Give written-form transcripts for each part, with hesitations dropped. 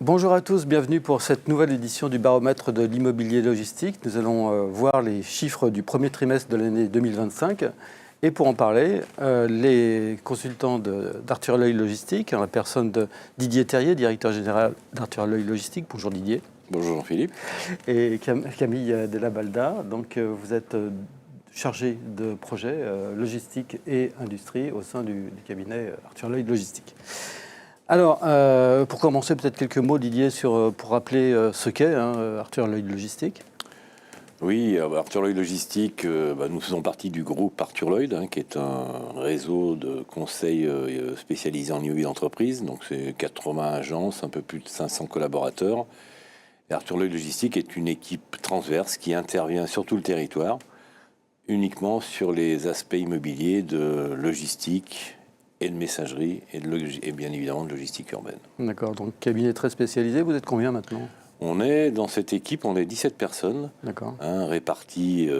Bonjour à tous, bienvenue pour cette nouvelle édition du baromètre de l'immobilier logistique. Nous allons voir les chiffres du premier trimestre de l'année 2025. Et pour en parler, les consultants d'Arthur Loy Logistique, en la personne de Didier Terrier, directeur général d'Arthur Loy Logistique. Bonjour Didier. Bonjour Jean-Philippe. Et Camille Della Balda. Donc vous êtes chargé de projet logistique et industrie au sein du cabinet Arthur Loy Logistique. Alors, pour commencer, peut-être quelques mots, Didier, pour rappeler ce qu'est Arthur Loy Logistique. Oui, Arthur Loy Logistique, nous faisons partie du groupe Arthur Loy, qui est un réseau de conseils spécialisés en immobilier d'entreprise. Donc, c'est 80 agences, un peu plus de 500 collaborateurs. Et Arthur Loy Logistique est une équipe transverse qui intervient sur tout le territoire, uniquement sur les aspects immobiliers de logistique et de messagerie et bien évidemment de logistique urbaine. D'accord, donc cabinet très spécialisé. Vous êtes combien maintenant ? On est dans cette équipe, on est 17 personnes, réparties,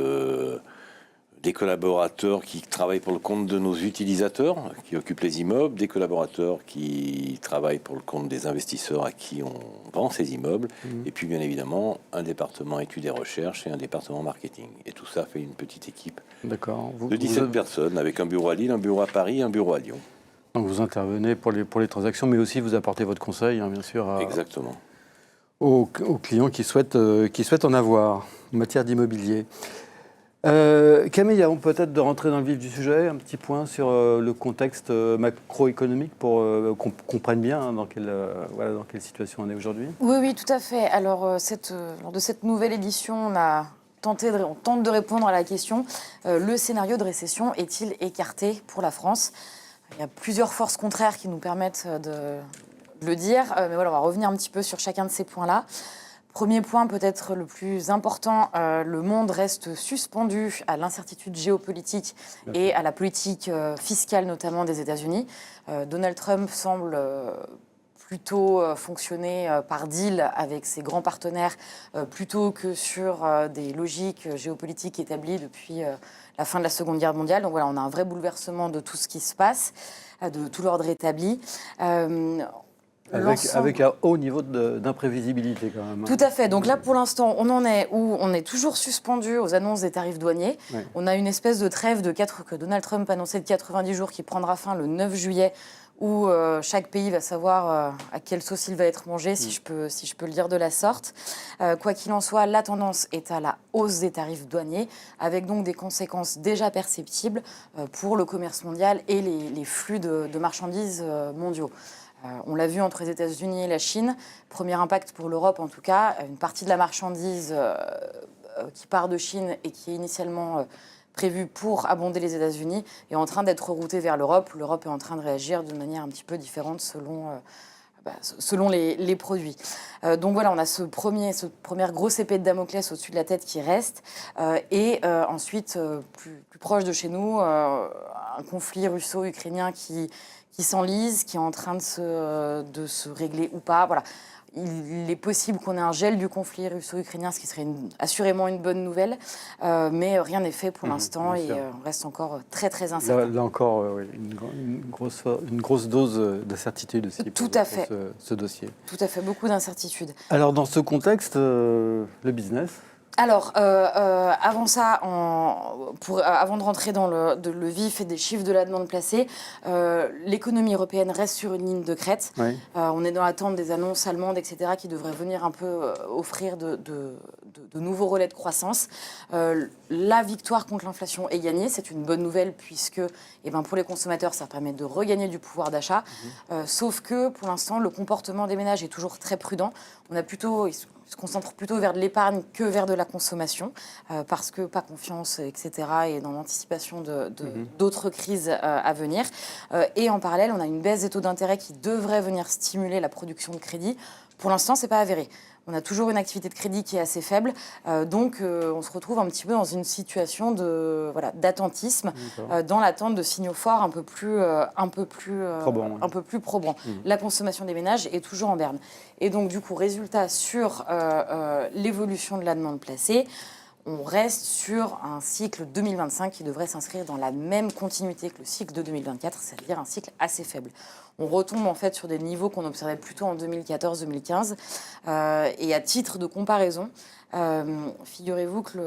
des collaborateurs qui travaillent pour le compte de nos utilisateurs, qui occupent les immeubles, des collaborateurs qui travaillent pour le compte des investisseurs à qui on vend ces immeubles, et puis bien évidemment un département études et recherches et un département marketing. Et tout ça fait une petite équipe de 17 personnes, avec un bureau à Lille, un bureau à Paris, un bureau à Lyon. Donc vous intervenez pour les transactions, mais aussi vous apportez votre conseil, bien sûr, Exactement. Aux clients qui souhaitent en avoir en matière d'immobilier. Camille, avant peut-être de rentrer dans le vif du sujet, un petit point sur le contexte macroéconomique pour qu'on comprenne bien dans quelle situation on est aujourd'hui. Oui, tout à fait. Alors, lors de cette nouvelle édition, on tente de répondre à la question le scénario de récession est-il écarté pour la France ? Il y a plusieurs forces contraires qui nous permettent de le dire, mais voilà, on va revenir un petit peu sur chacun de ces points-là. Premier point, peut-être le plus important, le monde reste suspendu à l'incertitude géopolitique et à la politique fiscale, notamment des États-Unis. Donald Trump semble plutôt fonctionner par deal avec ses grands partenaires plutôt que sur des logiques géopolitiques établies depuis la fin de la Seconde Guerre mondiale. Donc voilà, on a un vrai bouleversement de tout ce qui se passe, de tout l'ordre établi. Avec un haut niveau d'imprévisibilité quand même. Tout à fait. Donc là, pour l'instant, on en est où on est toujours suspendu aux annonces des tarifs douaniers. Ouais. On a une espèce de trêve que Donald Trump annonçait de 90 jours qui prendra fin le 9 juillet, où chaque pays va savoir à quelle sauce il va être mangé, si je peux le dire de la sorte. Quoi qu'il en soit, la tendance est à la hausse des tarifs douaniers, avec donc des conséquences déjà perceptibles pour le commerce mondial et les flux de marchandises mondiaux. On l'a vu entre les États-Unis et la Chine. Premier impact pour l'Europe, en tout cas. Une partie de la marchandise qui part de Chine et qui est initialement prévue pour abonder les États-Unis est en train d'être routée vers l'Europe. L'Europe est en train de réagir de manière un petit peu différente selon les produits. Donc voilà, on a cette première grosse épée de Damoclès au-dessus de la tête qui reste. Ensuite, plus proche de chez nous, un conflit russo-ukrainien qui s'enlise, qui est en train de se régler ou pas. Voilà. Il est possible qu'on ait un gel du conflit russo-ukrainien, ce qui serait assurément une bonne nouvelle, mais rien n'est fait pour l'instant et on reste encore très très incertain. Là encore, une grosse dose d'incertitude aussi pour ce dossier. Tout à fait, beaucoup d'incertitudes. Alors dans ce contexte, le business ? Alors, avant ça, avant de rentrer dans le vif et des chiffres de la demande placée, l'économie européenne reste sur une ligne de crête. Oui. On est dans l'attente des annonces allemandes, etc., qui devraient venir un peu offrir de nouveaux relais de croissance. La victoire contre l'inflation est gagnée. C'est une bonne nouvelle puisque pour les consommateurs, ça permet de regagner du pouvoir d'achat. Sauf que, pour l'instant, le comportement des ménages est toujours très prudent. Ils se concentrent plutôt vers de l'épargne que vers de la consommation, parce que pas confiance, etc., et dans l'anticipation d'autres crises à venir. Et en parallèle, on a une baisse des taux d'intérêt qui devrait venir stimuler la production de crédit. Pour l'instant, ce n'est pas avéré. On a toujours une activité de crédit qui est assez faible, donc on se retrouve un petit peu dans une situation d'attentisme, dans l'attente de signaux forts un peu plus probants. La consommation des ménages est toujours en berne. Et donc du coup, résultat sur l'évolution de la demande placée, on reste sur un cycle 2025 qui devrait s'inscrire dans la même continuité que le cycle de 2024, c'est-à-dire un cycle assez faible. On retombe en fait sur des niveaux qu'on observait plutôt en 2014-2015. Et à titre de comparaison, figurez-vous que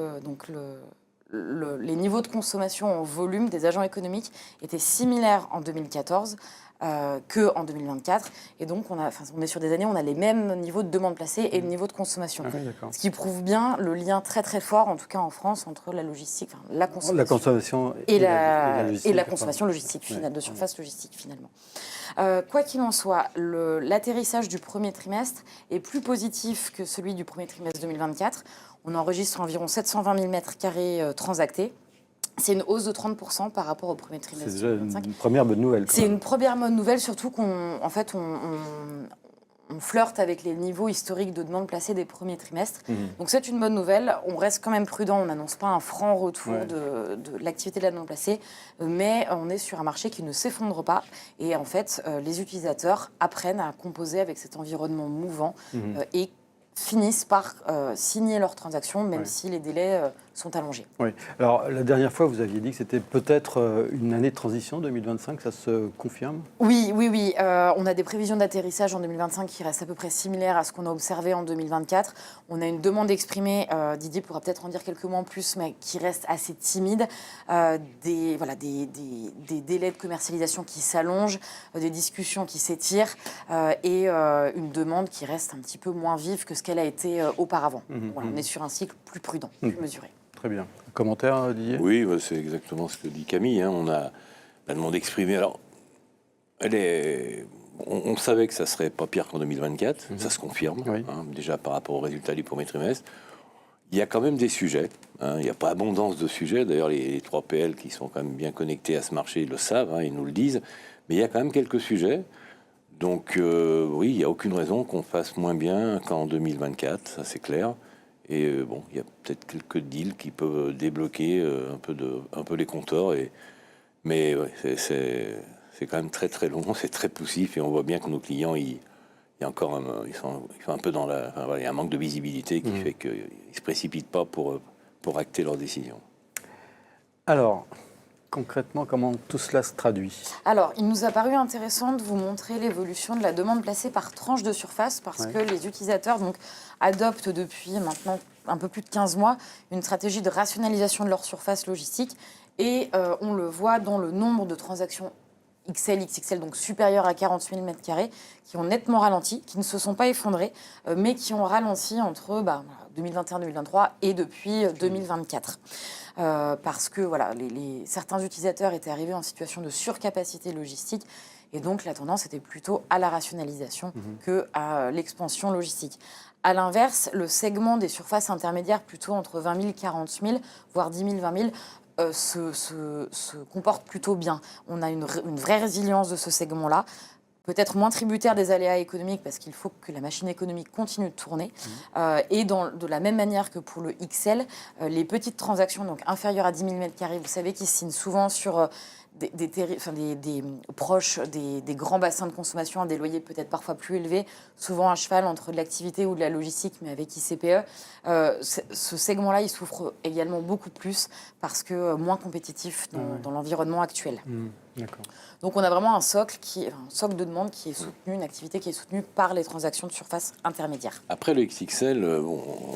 les niveaux de consommation en volume des agents économiques étaient similaires en 2014 qu'en 2024. Et donc, on est sur des années où on a les mêmes niveaux de demande placée et le niveau de consommation. Ce qui prouve bien le lien très très fort, en tout cas en France, entre la logistique, la consommation et la consommation logistique, de surface logistique finalement. Quoi qu'il en soit, l'atterrissage du premier trimestre est plus positif que celui du premier trimestre 2024. On enregistre environ 720 000 m² transactés. C'est une hausse de 30% par rapport au premier trimestre. C'est déjà une première bonne nouvelle. C'est une première bonne nouvelle, surtout qu'on flirte avec les niveaux historiques de demande placée des premiers trimestres. Donc c'est une bonne nouvelle. On reste quand même prudent. On n'annonce pas un franc retour de l'activité de la demande placée, mais on est sur un marché qui ne s'effondre pas. Et en fait, les utilisateurs apprennent à composer avec cet environnement mouvant et finissent par signer leurs transactions, même si les délais sont allongés. Oui. Alors, la dernière fois, vous aviez dit que c'était peut-être une année de transition, 2025, ça se confirme ? Oui. On a des prévisions d'atterrissage en 2025 qui restent à peu près similaires à ce qu'on a observé en 2024. On a une demande exprimée, Didier pourra peut-être en dire quelques mots en plus, mais qui reste assez timide. Des délais de commercialisation qui s'allongent, des discussions qui s'étirent et une demande qui reste un petit peu moins vive que ce qu'elle a été auparavant. On est sur un cycle plus prudent, plus mesuré. Très bien. Un commentaire, Didier ? Oui, c'est exactement ce que dit Camille. On a la demande exprimée. Alors, on savait que ça ne serait pas pire qu'en 2024. Ça se confirme, déjà par rapport aux résultats du premier trimestre. Il y a quand même des sujets. Il n'y a pas abondance de sujets. D'ailleurs, les 3 PL qui sont quand même bien connectés à ce marché le savent, ils nous le disent. Mais il y a quand même quelques sujets. Donc, oui, il n'y a aucune raison qu'on fasse moins bien qu'en 2024, ça c'est clair. Et il y a peut-être quelques deals qui peuvent débloquer un peu les compteurs. Mais ouais, c'est quand même très très long, c'est très poussif et on voit bien que nos clients, ils sont un peu dans il y a un manque de visibilité qui fait qu'ils ne se précipitent pas pour acter leurs décisions. Alors, concrètement, comment tout cela se traduit ? Alors, il nous a paru intéressant de vous montrer l'évolution de la demande placée par tranche de surface parce que les utilisateurs adoptent depuis maintenant un peu plus de 15 mois une stratégie de rationalisation de leur surface logistique et on le voit dans le nombre de transactions XL, XXL, donc supérieurs à 40 000 m², qui ont nettement ralenti, qui ne se sont pas effondrés, mais qui ont ralenti entre 2021-2023 et depuis 2024. Parce que certains utilisateurs étaient arrivés en situation de surcapacité logistique et donc la tendance était plutôt à la rationalisation que à l'expansion logistique. À l'inverse, le segment des surfaces intermédiaires, plutôt entre 20 000 et 40 000, voire 10 000, 20 000, se comporte plutôt bien. On a une vraie résilience de ce segment-là, peut-être moins tributaire des aléas économiques parce qu'il faut que la machine économique continue de tourner. Et de la même manière que pour le XL, les petites transactions donc inférieures à 10 000 m², vous savez qu'ils signent souvent sur proches des grands bassins de consommation à des loyers peut-être parfois plus élevés, souvent à cheval entre de l'activité ou de la logistique, mais avec ICPE. Ce segment-là, il souffre également beaucoup plus parce que moins compétitif dans l'environnement actuel. D'accord. Donc on a vraiment un socle de demande qui est soutenu, une activité qui est soutenue par les transactions de surface intermédiaire. Après le XXL,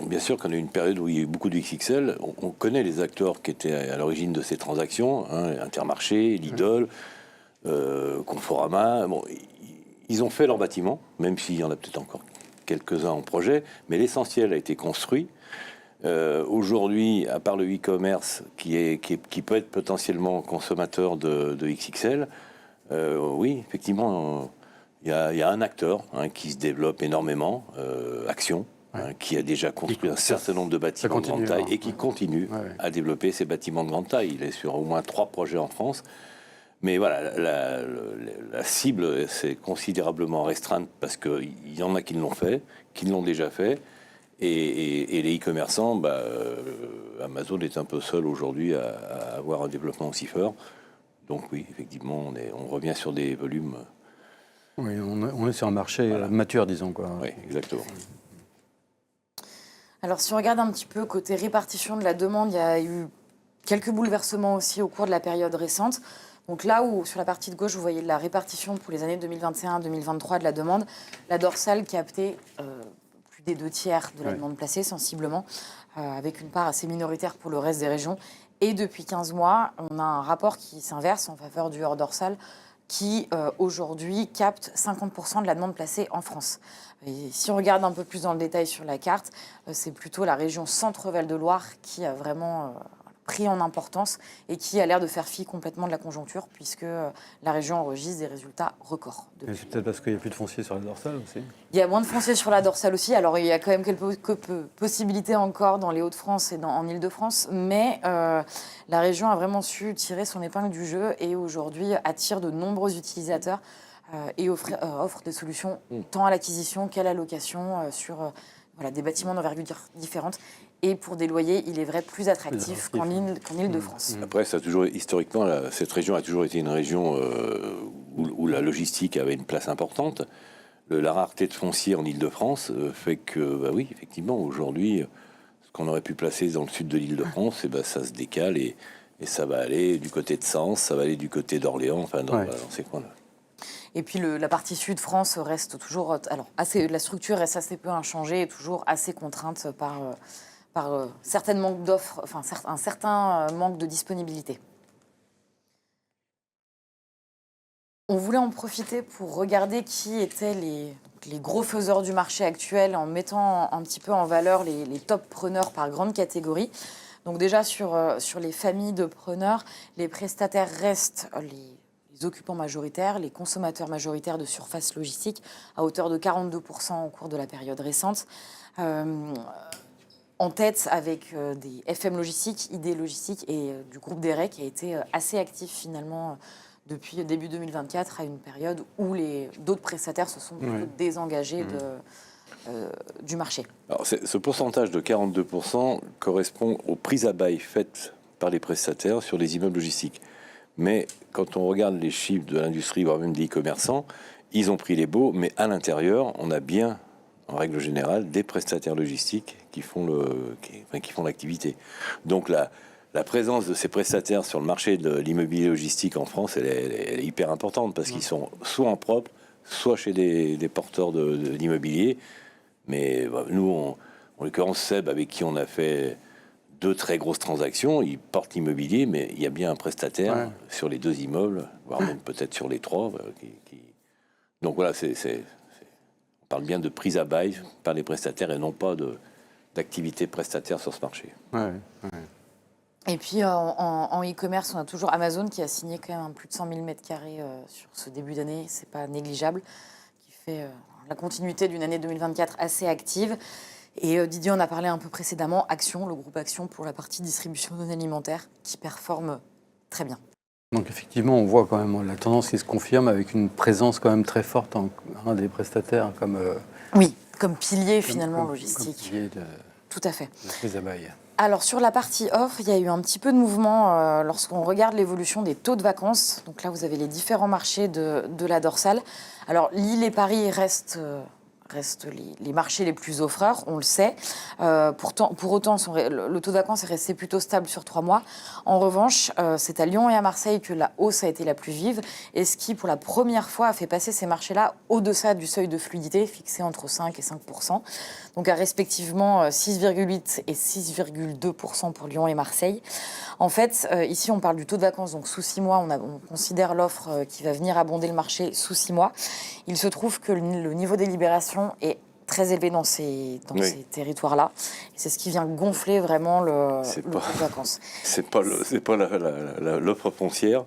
bien sûr qu'on a eu une période où il y a eu beaucoup de XXL. On connaît les acteurs qui étaient à l'origine de ces transactions, Intermarché, Lidl, Conforama. Ils ont fait leur bâtiment, même s'il y en a peut-être encore quelques-uns en projet, mais l'essentiel a été construit. Aujourd'hui, à part le e-commerce qui peut être potentiellement consommateur de XXL, oui, effectivement, il y a un acteur qui se développe énormément, Action, qui a déjà construit un certain nombre de bâtiments de grande taille et qui continue à développer ces bâtiments de grande taille. Il est sur au moins 3 projets en France. Mais voilà, la cible, c'est considérablement restreinte parce qu'il y en a qui l'ont fait, qui l'ont déjà fait. Et les e-commerçants, Amazon est un peu seul aujourd'hui à avoir un développement aussi fort. Donc oui, effectivement, on revient sur des volumes. Oui, on est sur un marché mature, disons, quoi. Oui, exactement. Alors, si on regarde un petit peu côté répartition de la demande, il y a eu quelques bouleversements aussi au cours de la période récente. Donc là où, sur la partie de gauche, vous voyez la répartition pour les années 2021-2023 de la demande, la dorsale captait plus des 2/3 de la demande placée, sensiblement, avec une part assez minoritaire pour le reste des régions. Et depuis 15 mois, on a un rapport qui s'inverse en faveur du hors dorsal, qui aujourd'hui capte 50% de la demande placée en France. Et si on regarde un peu plus dans le détail sur la carte, c'est plutôt la région Centre-Val de Loire qui a vraiment pris en importance et qui a l'air de faire fi complètement de la conjoncture, puisque la région enregistre des résultats records. C'est peut-être parce qu'il n'y a plus de foncier sur la dorsale aussi. Il y a moins de foncier sur la dorsale aussi. Alors, il y a quand même quelques possibilités encore dans les Hauts-de-France et en Île-de-France, mais la région a vraiment su tirer son épingle du jeu et aujourd'hui attire de nombreux utilisateurs et offre des solutions tant à l'acquisition qu'à la location sur des bâtiments d'envergure différentes. Et pour des loyers, il est vrai, plus attractif qu'en Île-de-France. Après, historiquement, cette région a toujours été une région où la logistique avait une place importante. La rareté de foncier en Île-de-France fait que, oui, effectivement, aujourd'hui, ce qu'on aurait pu placer dans le sud de l'Île-de-France, ça se décale et ça va aller du côté de Sens, ça va aller du côté d'Orléans, enfin, dans ces coins-là. Et puis la partie sud-France reste toujours, la structure reste assez peu inchangée et toujours assez contrainte par certains manques d'offres, un certain manque de disponibilité. On voulait en profiter pour regarder qui étaient les gros faiseurs du marché actuel en mettant un petit peu en valeur les top preneurs par grande catégorie. Donc déjà sur les familles de preneurs, les prestataires restent les occupants majoritaires, les consommateurs majoritaires de surface logistique, à hauteur de 42% au cours de la période récente. En tête avec des FM Logistique, ID Logistique et du groupe DERE qui a été assez actif finalement depuis début 2024 à une période où d'autres prestataires se sont plutôt désengagés du marché. Alors, ce pourcentage de 42% correspond aux prises à bail faites par les prestataires sur les immeubles logistiques. Mais quand on regarde les chiffres de l'industrie, voire même des e-commerçants, ils ont pris les baux, mais à l'intérieur, on a bien, en règle générale, des prestataires logistiques qui font l'activité. Donc la présence de ces prestataires sur le marché de l'immobilier logistique en France, elle est hyper importante parce qu'ils sont soit en propre, soit chez des porteurs d'immobilier. Mais nous, en l'occurrence, Seb, avec qui on a fait 2 très grosses transactions, il porte l'immobilier, mais il y a bien un prestataire sur les 2 immeubles, voire même peut-être sur les 3. Donc voilà, on parle bien de prise à bail par les prestataires et non pas d'activité prestataire sur ce marché. Et puis en e-commerce, on a toujours Amazon qui a signé quand même plus de 100 000 m² sur ce début d'année, c'est pas négligeable, qui fait la continuité d'une année 2024 assez active. Et Didier en a parlé un peu précédemment, Action, le groupe Action pour la partie distribution non alimentaire, qui performe très bien. Donc effectivement, on voit quand même la tendance qui se confirme avec une présence quand même très forte en un des prestataires comme... comme pilier finalement logistique. Comme pilier tout à fait. De prise à bail. Alors sur la partie offre, il y a eu un petit peu de mouvement lorsqu'on regarde l'évolution des taux de vacances. Donc là, vous avez les différents marchés de la dorsale. Alors Lille et Paris restent les marchés les plus offreurs, on le sait. Pour autant, le taux de vacances est resté plutôt stable sur 3 mois. En revanche, c'est à Lyon et à Marseille que la hausse a été la plus vive, et ce qui, pour la première fois, a fait passer ces marchés-là au-deçà du seuil de fluidité, fixé entre 5 et 5%. Donc à respectivement 6,8 et 6,2% pour Lyon et Marseille. En fait, ici, on parle du taux de vacances, donc sous 6 mois, on considère l'offre qui va venir abonder le marché sous 6 mois. Il se trouve que le niveau des libérations est très élevé dans ces territoires-là. Et c'est ce qui vient gonfler vraiment le taux de vacances. C'est pas l'offre foncière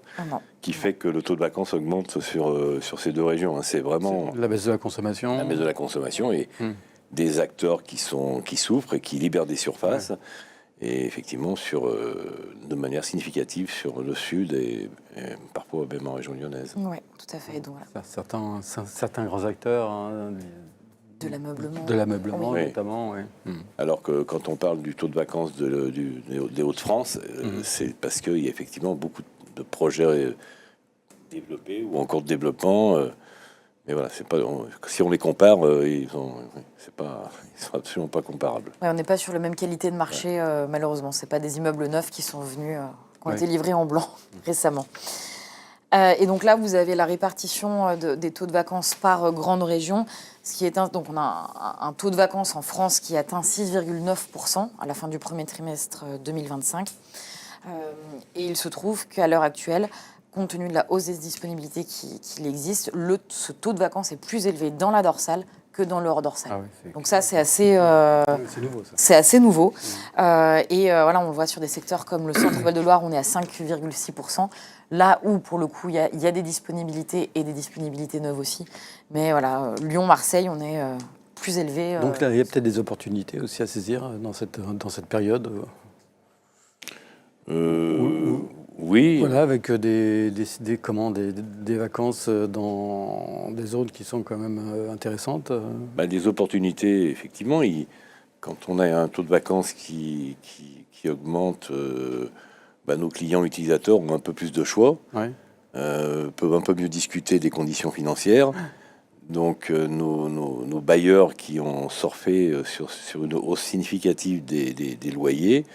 qui fait que le taux de vacances augmente sur ces 2 régions. C'est vraiment la baisse de la consommation. La baisse de la consommation et des acteurs qui souffrent et qui libèrent des surfaces. Et effectivement, de manière significative sur le sud et parfois même en région lyonnaise. Oui, tout à fait. Donc, voilà. Certains grands acteurs de l'ameublement. De l'ameublement, notamment. Alors que quand on parle du taux de vacances des Hauts-de-France, c'est parce qu'il y a effectivement beaucoup de projets développés ou encore de développement. Mais voilà, si on les compare, ils sont absolument pas comparables. Ouais, on n'est pas sur la même qualité de marché, malheureusement. Ce pas des immeubles neufs qui sont venus, qui ont été livrés en blanc récemment. Et donc là, vous avez la répartition des taux de vacances par grande région. Donc on a un taux de vacances en France qui atteint 6,9% à la fin du premier trimestre 2025. Et il se trouve qu'à l'heure actuelle, compte tenu de la hausse des disponibilités qu'il existe, ce taux de vacances est plus élevé dans la dorsale que dans le hors dorsal. Ah ouais, donc ça, c'est assez, c'est nouveau. Ça. c'est assez nouveau. Voilà, on le voit sur des secteurs comme le centre-val de Loire, on est à 5,6%. Là où, pour le coup, il y a des disponibilités et des disponibilités neuves aussi. Mais voilà, Lyon, Marseille, on est plus élevé. Donc là, il y a peut-être des opportunités aussi à saisir dans cette période. Oui. Voilà, avec des vacances dans des zones qui sont quand même intéressantes. Des opportunités, effectivement. Quand on a un taux de vacances qui augmente, nos clients utilisateurs ont un peu plus de choix, peuvent un peu mieux discuter des conditions financières. Donc nos bailleurs qui ont surfé sur une hausse significative des loyers,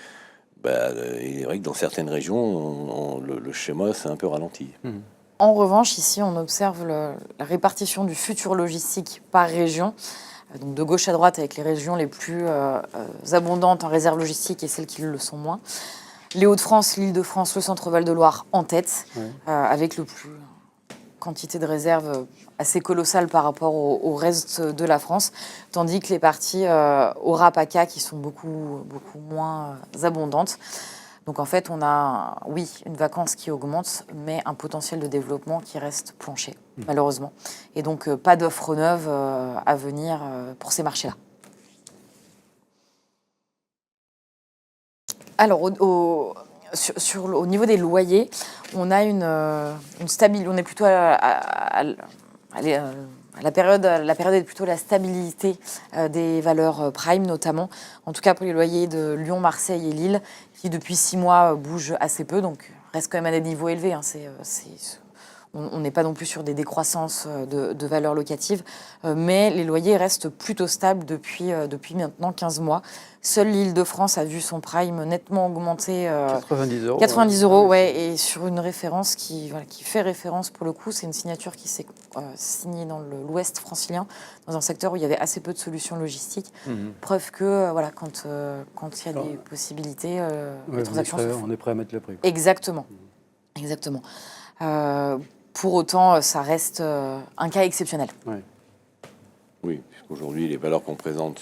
il est vrai que dans certaines régions, le schéma s'est un peu ralenti. En revanche, ici, on observe la répartition du futur logistique par région, donc de gauche à droite, avec les régions les plus abondantes en réserve logistique et celles qui le sont moins. Les Hauts-de-France, l'Île-de-France, le Centre-Val de Loire en tête, avec le plus quantité de réserves assez colossale par rapport au reste de la France, tandis que les parties Aura, PACA qui sont beaucoup moins abondantes. Donc en fait, on a, une vacance qui augmente, mais un potentiel de développement qui reste plancher, malheureusement. Et donc pas d'offres neuves à venir pour ces marchés-là. Alors, au niveau des loyers, on a une stabilité. On est plutôt à la période est plutôt la stabilité des valeurs prime, notamment. En tout cas, pour les loyers de Lyon, Marseille et Lille, qui depuis 6 mois bougent assez peu, donc reste quand même à des niveaux élevés. On n'est pas non plus sur des décroissances de valeurs locatives, mais les loyers restent plutôt stables depuis maintenant 15 mois. Seule l'Île-de-France a vu son prime nettement augmenter. 90 euros. 90 euros, ouais, et sur une référence qui fait référence pour le coup. C'est une signature qui s'est signée dans l'ouest francilien, dans un secteur où il y avait assez peu de solutions logistiques. Preuve que quand il y a des possibilités, les transactions se font. On est prêt à mettre le prix. Exactement. Pour autant, ça reste un cas exceptionnel. Oui, puisqu'aujourd'hui, les valeurs qu'on présente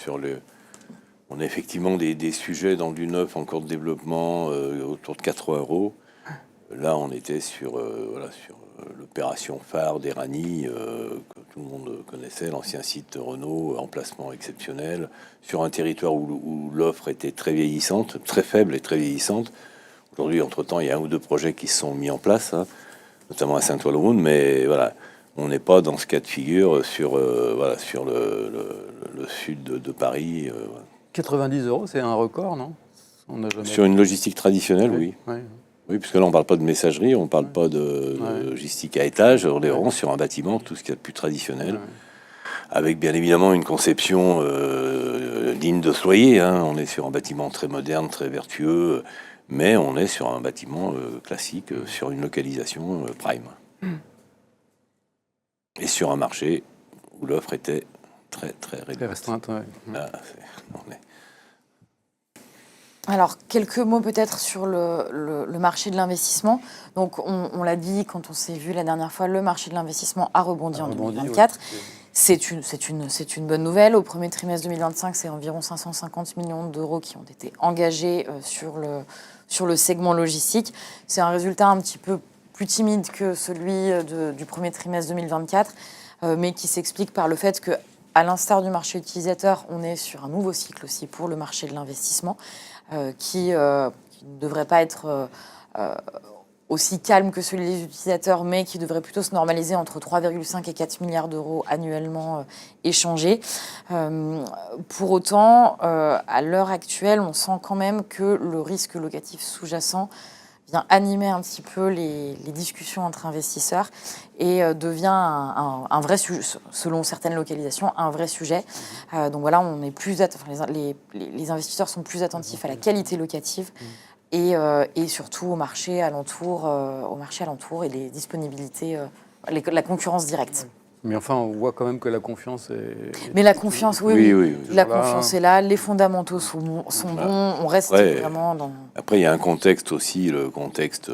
on a effectivement des sujets dans du neuf en cours de développement autour de 80 euros. Là, on était sur l'opération phare d'Erani, que tout le monde connaissait, l'ancien site de Renault, emplacement exceptionnel, sur un territoire où l'offre était très vieillissante, très faible et très vieillissante. Aujourd'hui, entre-temps, il y a 1 ou 2 projets qui se sont mis en place, notamment à Saint-Ouen-le-Round, mais voilà, on n'est pas dans ce cas de figure sur le sud de Paris. 90 euros, c'est un record, non? Sur une logistique traditionnelle, oui. Oui, puisque là, on ne parle pas de messagerie, on ne parle pas de logistique à étage, on est vraiment sur un bâtiment, tout ce qui est de plus traditionnel, avec bien évidemment une conception digne de ce loyer. On est sur un bâtiment très moderne, très vertueux, mais on est sur un bâtiment classique, sur une localisation prime. Et sur un marché où l'offre était très, très réduite. Très restreinte, Alors, quelques mots peut-être sur le marché de l'investissement. Donc, on l'a dit quand on s'est vu la dernière fois, le marché de l'investissement a rebondi en 2024. C'est une bonne nouvelle. Au premier trimestre 2025, c'est environ 550 millions d'euros qui ont été engagés sur le segment logistique. C'est un résultat un petit peu plus timide que celui du premier trimestre 2024, mais qui s'explique par le fait que, à l'instar du marché utilisateur, on est sur un nouveau cycle aussi pour le marché de l'investissement, qui ne devrait pas être aussi calme que celui des utilisateurs, mais qui devrait plutôt se normaliser entre 3,5 et 4 milliards d'euros annuellement échangés. Pour autant, à l'heure actuelle, on sent quand même que le risque locatif sous-jacent vient animer un petit peu les discussions entre investisseurs et devient un vrai sujet, selon certaines localisations, un vrai sujet. Donc voilà, on est les investisseurs sont plus attentifs à la qualité locative et surtout au marché alentour et les disponibilités, la concurrence directe. Mais enfin, on voit quand même que la confiance est... Mais la confiance, Oui. La confiance est là, les fondamentaux sont bons, on reste vraiment dans... Après, il y a un contexte aussi, le contexte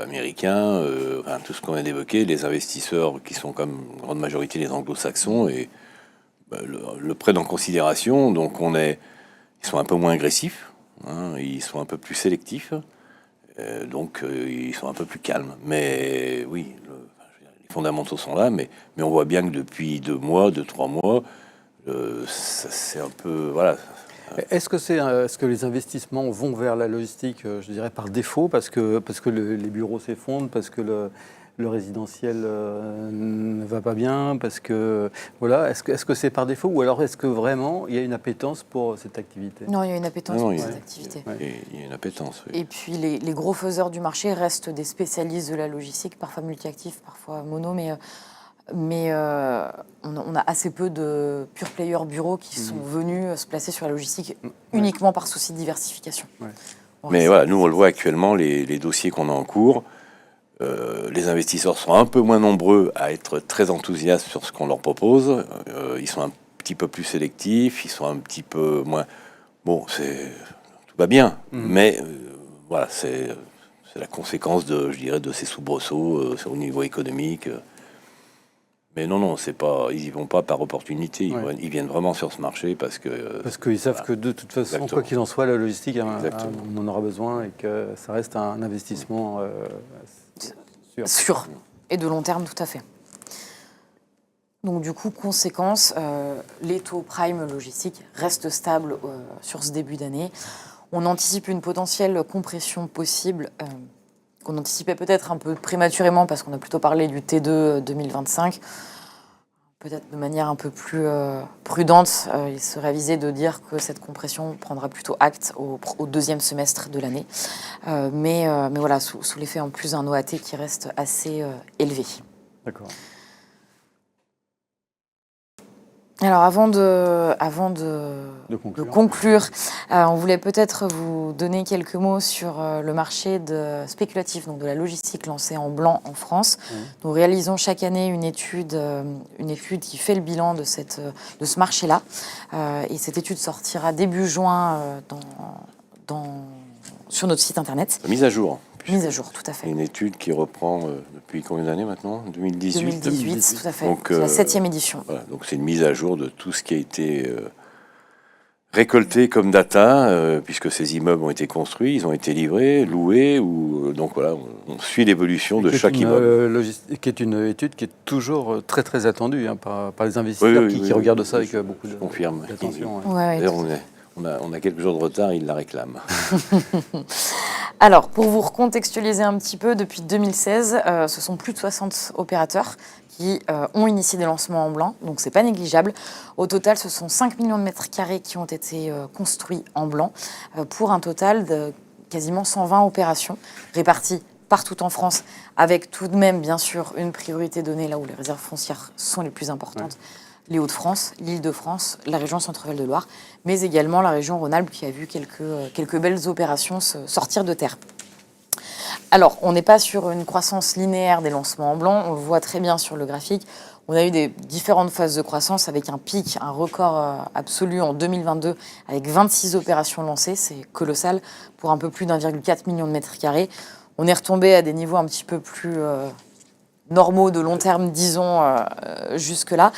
américain, enfin, tout ce qu'on vient d'évoquer, les investisseurs qui sont comme en grande majorité les anglo-saxons et le prennent en considération, donc ils sont un peu moins agressifs, hein, ils sont un peu plus sélectifs, donc ils sont un peu plus calmes. Mais oui, les fondamentaux sont là, mais on voit bien que depuis 2 mois, 3 mois, c'est un peu... Voilà. Est-ce que les investissements vont vers la logistique, je dirais, par défaut, parce que les bureaux s'effondrent, parce que le résidentiel ne va pas bien, parce que... Voilà, est-ce que c'est par défaut, ou alors est-ce que vraiment il y a une appétence pour cette activité? Non, il y a une appétence pour cette activité. Il y a une appétence, oui. Et puis les gros faiseurs du marché restent des spécialistes de la logistique, parfois multi-actifs, parfois mono, mais on a assez peu de pure players bureaux qui sont venus se placer sur la logistique uniquement par souci de diversification. Ouais. Mais voilà, nous on le voit actuellement, les dossiers qu'on a en cours, les investisseurs sont un peu moins nombreux à être très enthousiastes sur ce qu'on leur propose. Ils sont un petit peu plus sélectifs, ils sont un petit peu moins... Bon, tout va bien, mais voilà, c'est la conséquence je dirais, de ces soubresauts au niveau économique. Mais non, c'est pas, ils y vont pas par opportunité. Ils viennent vraiment sur ce marché parce qu'ils savent que de toute façon, Exactement. Quoi qu'il en soit, la logistique, on en aura besoin et que ça reste un investissement sûr et de long terme, tout à fait. Donc du coup, conséquence, les taux prime logistiques restent stables sur ce début d'année. On anticipe une potentielle compression possible qu'on anticipait peut-être un peu prématurément parce qu'on a plutôt parlé du T2 2025. Peut-être de manière un peu plus prudente, il serait avisé de dire que cette compression prendra plutôt acte au deuxième semestre de l'année. Mais voilà, sous l'effet en plus d'un OAT qui reste assez élevé. D'accord. Alors avant de conclure, on voulait peut-être vous donner quelques mots sur le marché spéculatif, donc de la logistique lancée en blanc en France. Nous réalisons chaque année une étude qui fait le bilan de ce marché-là. Et cette étude sortira début juin sur notre site internet. mise à jour. Mise à jour, tout à fait. Une étude qui reprend depuis combien d'années maintenant? 2018. 2018, tout à fait. Donc, c'est la 7e édition. Voilà, donc c'est une mise à jour de tout ce qui a été récolté comme data, puisque ces immeubles ont été construits, ils ont été livrés, loués, donc voilà, on suit l'évolution de chaque immeuble. Qui est une étude qui est toujours très très attendue par les investisseurs qui regardent ça avec beaucoup d'attention. D'ailleurs, on a quelques jours de retard, ils la réclament. Alors, pour vous recontextualiser un petit peu, depuis 2016, ce sont plus de 60 opérateurs qui ont initié des lancements en blanc, donc c'est pas négligeable. Au total, ce sont 5 millions de mètres carrés qui ont été construits en blanc, pour un total de quasiment 120 opérations réparties partout en France, avec tout de même, bien sûr, une priorité donnée là où les réserves foncières sont les plus importantes. Les Hauts-de-France, l'Île-de-France, la région Centre-Val de Loire, mais également la région Rhône-Alpes qui a vu quelques belles opérations sortir de terre. Alors, on n'est pas sur une croissance linéaire des lancements en blanc, on le voit très bien sur le graphique. On a eu des différentes phases de croissance avec un pic, un record absolu en 2022 avec 26 opérations lancées, c'est colossal, pour un peu plus d'1,4 million de mètres carrés. On est retombé à des niveaux un petit peu plus... normaux de long terme, disons, jusque-là.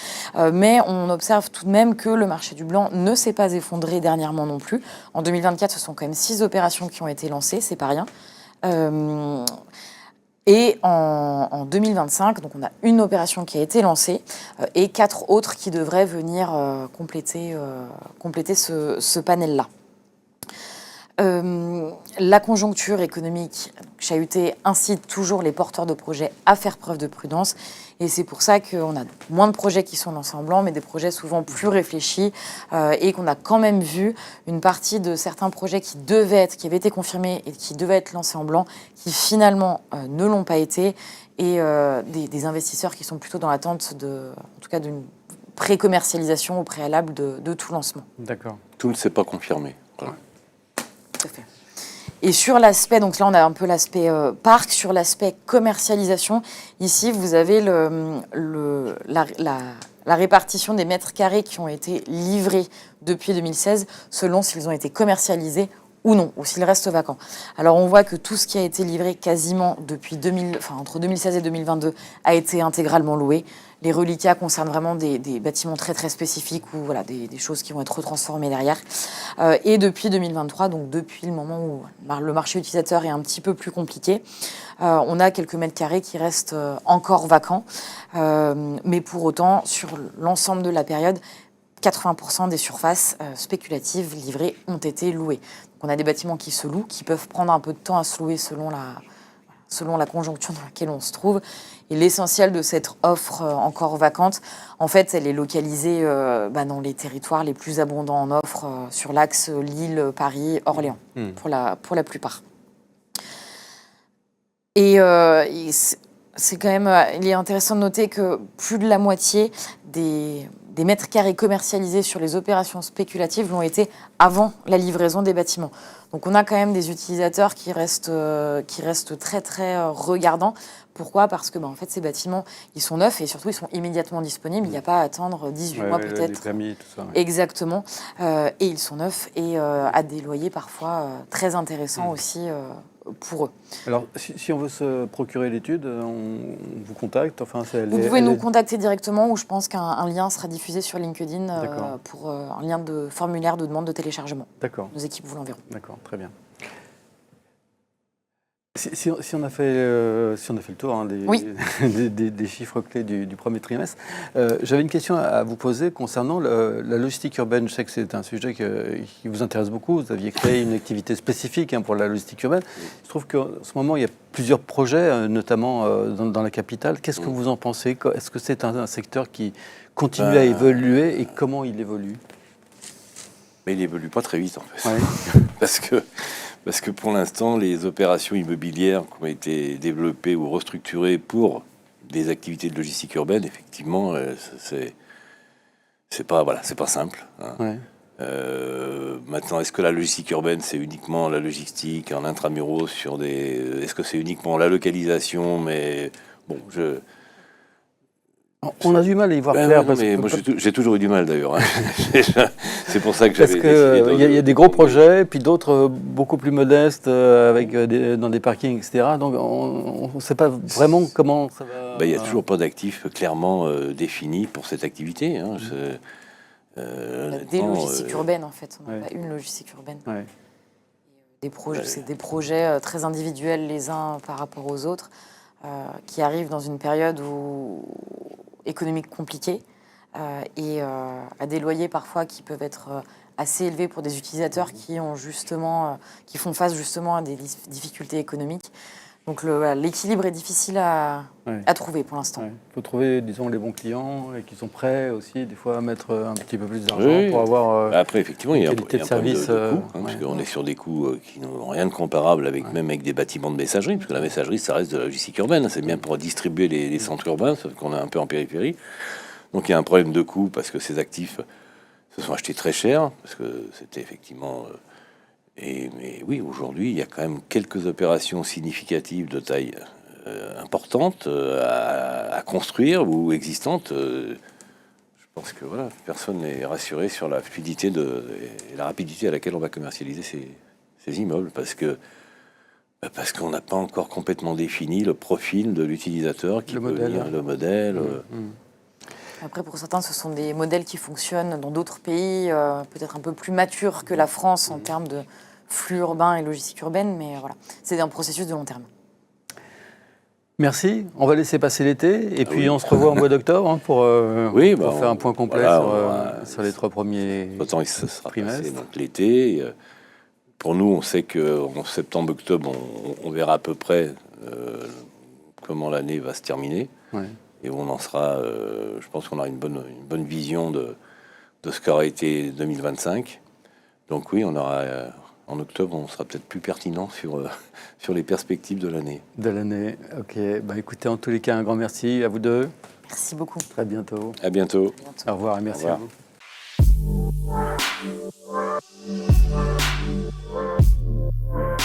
Mais on observe tout de même que le marché du blanc ne s'est pas effondré dernièrement non plus. En 2024, ce sont quand même 6 opérations qui ont été lancées, c'est pas rien. Et en 2025, donc on a une opération qui a été lancée et 4 autres qui devraient venir compléter ce panel-là. La conjoncture économique chahuté incite toujours les porteurs de projets à faire preuve de prudence. Et c'est pour ça qu'on a moins de projets qui sont lancés en blanc, mais des projets souvent plus réfléchis et qu'on a quand même vu une partie de certains projets qui avaient été confirmés et qui devaient être lancés en blanc, qui finalement ne l'ont pas été, et des investisseurs qui sont plutôt dans l'attente en tout cas d'une pré-commercialisation au préalable de tout lancement. D'accord. Tout ne s'est pas confirmé. Voilà. Tout à fait. Et sur l'aspect, donc là on a un peu l'aspect parc, sur l'aspect commercialisation, ici vous avez la répartition des mètres carrés qui ont été livrés depuis 2016 selon s'ils ont été commercialisés ou non, ou s'ils restent vacants. Alors on voit que tout ce qui a été livré quasiment depuis entre 2016 et 2022 a été intégralement loué. Les reliquats concernent vraiment des bâtiments très très spécifiques ou voilà, des choses qui vont être retransformées derrière. Et depuis 2023, donc depuis le moment où le marché utilisateur est un petit peu plus compliqué, on a quelques mètres carrés qui restent encore vacants. Mais pour autant, sur l'ensemble de la période, 80% des surfaces spéculatives livrées ont été louées. Donc on a des bâtiments qui se louent, qui peuvent prendre un peu de temps à se louer selon la conjoncture dans laquelle on se trouve. Et l'essentiel de cette offre encore vacante, en fait, elle est localisée dans les territoires les plus abondants en offre, sur l'axe Lille, Paris, Orléans, pour la plupart. Et c'est quand même, il est intéressant de noter que plus de la moitié des mètres carrés commercialisés sur les opérations spéculatives l'ont été avant la livraison des bâtiments. Donc on a quand même des utilisateurs qui restent très très regardants. Pourquoi ? Parce que en fait ces bâtiments ils sont neufs et surtout ils sont immédiatement disponibles. Il n'y a pas à attendre 18 mois peut-être. Les permis, tout ça. Ouais. Exactement. Et ils sont neufs et à des loyers parfois très intéressants aussi pour eux. Alors, si on veut se procurer l'étude, on vous contacte. Vous pouvez nous contacter directement ou je pense qu'un lien sera diffusé sur LinkedIn pour un lien de formulaire de demande de téléchargement. D'accord. Nos équipes vous l'enverront. D'accord, très bien. Si on a fait le tour des chiffres clés du premier trimestre, j'avais une question à vous poser concernant la logistique urbaine. Je sais que c'est un sujet qui vous intéresse beaucoup. Vous aviez créé une activité spécifique pour la logistique urbaine. Il se trouve qu'en ce moment, il y a plusieurs projets, notamment dans la capitale. Qu'est-ce que vous en pensez ? Est-ce que c'est un secteur qui continue à évoluer et comment il évolue ? Mais il évolue pas très vite en fait. Ouais. Parce que pour l'instant, les opérations immobilières qui ont été développées ou restructurées pour des activités de logistique urbaine, effectivement, c'est pas simple. Hein. Ouais. Maintenant, est-ce que la logistique urbaine, c'est uniquement la logistique en intramuros est-ce que c'est uniquement la localisation? Mais bon, on a du mal à y voir clair. Moi, j'ai toujours eu du mal d'ailleurs. Hein. C'est pour ça que parce j'avais qu'il y a des gros projets, puis d'autres beaucoup plus modestes, dans des parkings, etc. Donc on ne sait pas vraiment comment ça va... Il n'y a toujours pas d'actifs clairement définis pour cette activité. Hein. Il y a des logistiques urbaines en fait. On n'a pas une logistique urbaine. Ouais. C'est des projets très individuels les uns par rapport aux autres qui arrivent dans une période économique compliquée et à des loyers parfois qui peuvent être assez élevés pour des utilisateurs qui font face justement à des difficultés économiques. Donc l'équilibre est difficile à trouver pour l'instant. Il faut trouver, disons, les bons clients et qui sont prêts aussi des fois à mettre un petit peu plus d'argent pour avoir après effectivement il y a un qualité de problème service, de coût, parce qu'on est sur des coûts qui n'ont rien de comparable même avec des bâtiments de messagerie, parce que la messagerie ça reste de la logistique urbaine, c'est bien pour distribuer les centres urbains, sauf qu'on est un peu en périphérie. Donc il y a un problème de coût parce que ces actifs se sont achetés très cher, parce que c'était effectivement... mais oui, aujourd'hui, il y a quand même quelques opérations significatives de taille importante à construire ou existantes. Je pense que voilà, personne n'est rassuré sur la fluidité et la rapidité à laquelle on va commercialiser ces immeubles, parce qu'on n'a pas encore complètement défini le profil de l'utilisateur le modèle. Après, pour certains, ce sont des modèles qui fonctionnent dans d'autres pays, peut-être un peu plus matures que la France en termes de flux urbains et logistique urbaine, mais voilà, c'est un processus de long terme. Merci. On va laisser passer l'été et puis on se revoit au mois d'octobre pour faire un point complet sur les 3 premiers Autant il se sera trimestres. passé donc l'été. pour nous, on sait qu'en septembre-octobre, on verra à peu près comment l'année va se terminer. Ouais. Et on en sera, je pense qu'on aura une bonne vision de ce qu'aurait été 2025. Donc oui, on aura, en octobre, on sera peut-être plus pertinent sur les perspectives de l'année. De l'année, ok. Bah, écoutez, en tous les cas, un grand merci à vous deux. Merci beaucoup. Très bientôt. À bientôt. Au revoir et merci Au à revoir. vous.